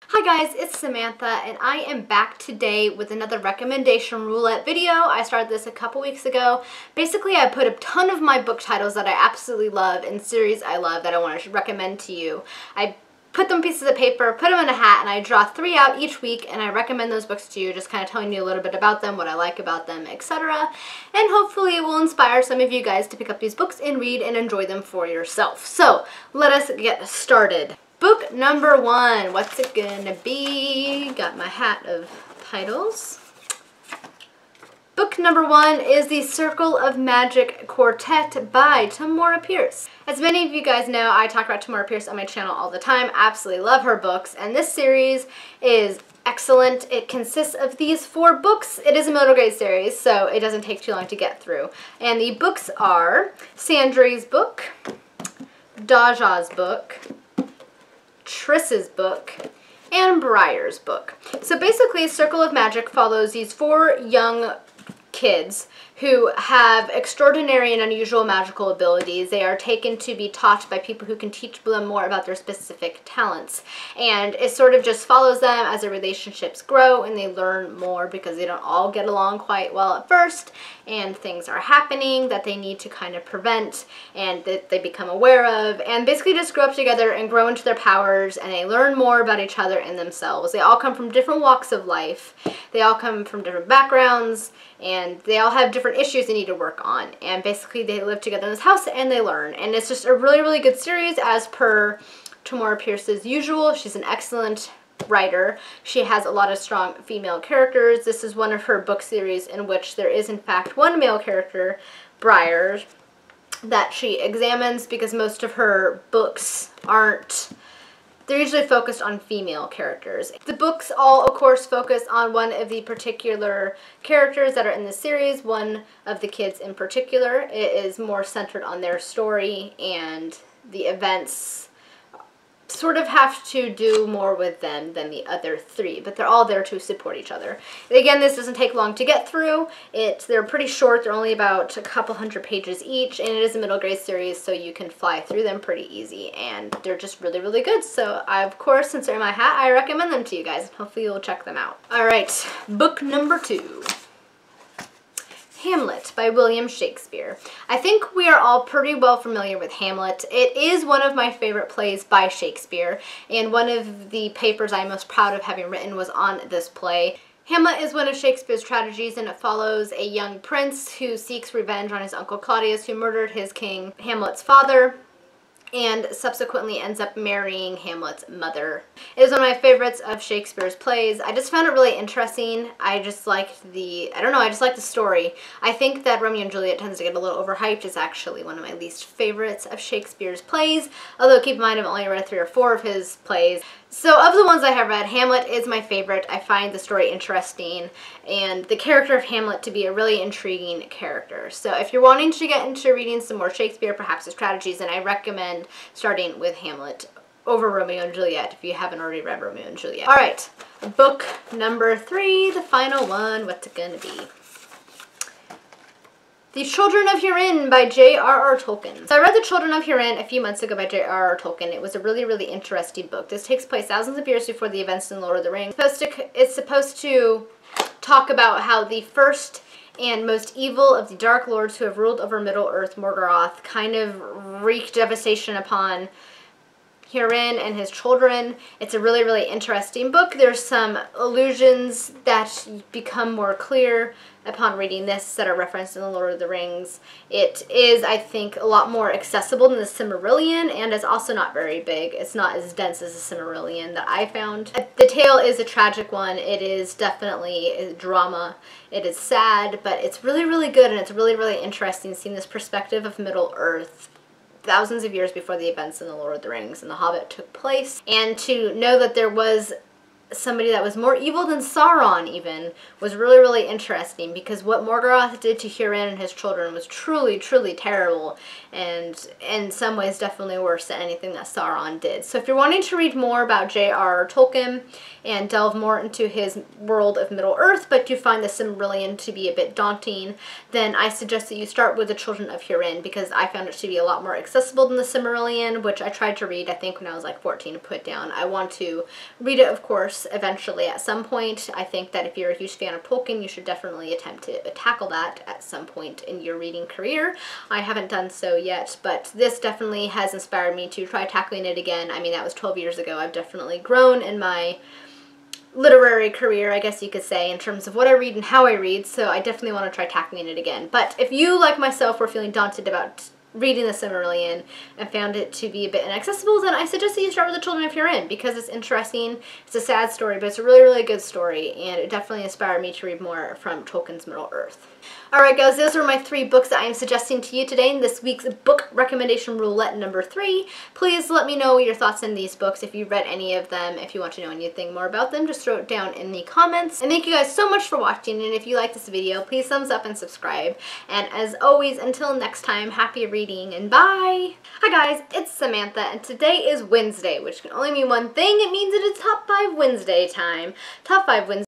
Hi guys, it's Samantha and I am back today with another recommendation roulette video. I started this a couple weeks ago. Basically, I put a ton of my book titles that I absolutely love and series I love that I want to recommend to you. I put them on pieces of paper, put them in a hat, and I draw 3 out each week and I recommend those books to you, just kind of telling you a little bit about them, what I like about them, etc. And hopefully it will inspire some of you guys to pick up these books and read and enjoy them for yourself. So let us get started. Book number 1, what's it gonna be? Got my hat of titles. Book number 1 is The Circle of Magic Quartet by Tamora Pierce. As many of you guys know, I talk about Tamora Pierce on my channel all the time. Absolutely love her books, and this series is excellent. It consists of these 4 books. It is a middle grade series, so it doesn't take too long to get through. And the books are Sandry's book, Daja's book, Triss's book, and Briar's book. So basically, Circle of Magic follows these 4 young kids who have extraordinary and unusual magical abilities. They are taken to be taught by people who can teach them more about their specific talents. And it sort of just follows them as their relationships grow and they learn more because they don't all get along quite well at first, and things are happening that they need to kind of prevent and that they become aware of, and basically just grow up together and grow into their powers, and they learn more about each other and themselves. They all come from different walks of life. They all come from different backgrounds, and they all have different issues they need to work on, and basically they live together in this house and they learn. And it's just a really good series, as per Tamora Pierce's usual. She's an excellent writer. She has a lot of strong female characters. This is one of her book series in which there is in fact one male character, Briar, that she examines, because most of her books they're usually focused on female characters. The books all, of course, focus on one of the particular characters that are in the series, one of the kids in particular. It is more centered on their story, and the events sort of have to do more with them than the other 3, but they're all there to support each other. And again, this doesn't take long to get through. They're pretty short. They're only about a couple hundred pages each, and it is a middle grade series, so you can fly through them pretty easy, and they're just really good. So I, of course, since they're in my hat, I recommend them to you guys. Hopefully you'll check them out. All right, book number 2. Hamlet by William Shakespeare. I think we are all pretty well familiar with Hamlet. It is one of my favorite plays by Shakespeare, and one of the papers I'm most proud of having written was on this play. Hamlet is one of Shakespeare's tragedies, and it follows a young prince who seeks revenge on his uncle Claudius, who murdered his king, Hamlet's father, and subsequently ends up marrying Hamlet's mother. It is one of my favorites of Shakespeare's plays. I just found it really interesting. I just liked I just like the story. I think that Romeo and Juliet tends to get a little overhyped. It's actually one of my least favorites of Shakespeare's plays, although keep in mind I've only read 3 or 4 of his plays. So of the ones I have read, Hamlet is my favorite. I find the story interesting and the character of Hamlet to be a really intriguing character. So if you're wanting to get into reading some more Shakespeare, perhaps his tragedies, then I recommend starting with Hamlet over Romeo and Juliet if you haven't already read Romeo and Juliet. All right, book number 3, the final one. What's it gonna be? The Children of Hurin by J.R.R. Tolkien. So I read The Children of Hurin a few months ago by J.R.R. Tolkien. It was a really interesting book. This takes place thousands of years before the events in Lord of the Rings. It's supposed to talk about how the first and most evil of the Dark Lords who have ruled over Middle-earth, Morgoth, kind of wreaked devastation upon Hurin and his children. It's a really interesting book. There's some allusions that become more clear upon reading this that are referenced in the Lord of the Rings. It is, I think, a lot more accessible than the Silmarillion, and it's also not very big. It's not as dense as the Silmarillion that I found. The tale is a tragic one. It is definitely a drama. It is sad, but it's really good, and it's really interesting seeing this perspective of Middle-earth thousands of years before the events in the Lord of the Rings and The Hobbit took place, and to know that there was somebody that was more evil than Sauron even was really, really interesting, because what Morgoth did to Hurin and his children was truly, truly terrible, and in some ways definitely worse than anything that Sauron did. So if you're wanting to read more about J.R.R. Tolkien and delve more into his world of Middle-earth, but you find the Silmarillion to be a bit daunting, then I suggest that you start with the Children of Hurin, because I found it to be a lot more accessible than the Silmarillion, which I tried to read, I think, when I was like 14 and put down. I want to read it, of course, eventually at some point. I think that if you're a huge fan of Tolkien, you should definitely attempt to tackle that at some point in your reading career. I haven't done so yet, but this definitely has inspired me to try tackling it again. I mean, that was 12 years ago. I've definitely grown in my literary career, I guess you could say, in terms of what I read and how I read, so I definitely want to try tackling it again. But if you, like myself, were feeling daunted about reading the Silmarillion and found it to be a bit inaccessible, then I suggest that you start with the Children of Hurin, because it's interesting. It's a sad story, but it's a really, really good story, and it definitely inspired me to read more from Tolkien's Middle-earth. Alright guys, those are my 3 books that I am suggesting to you today in this week's Book Recommendation Roulette number 3. Please let me know your thoughts on these books, if you've read any of them. If you want to know anything more about them, just throw it down in the comments. And thank you guys so much for watching, and if you like this video, please thumbs up and subscribe. And as always, until next time, happy reading and bye! Hi guys, it's Samantha, and today is Wednesday, which can only mean one thing. It means it is Top 5 Wednesday time. Top 5 Wednesday.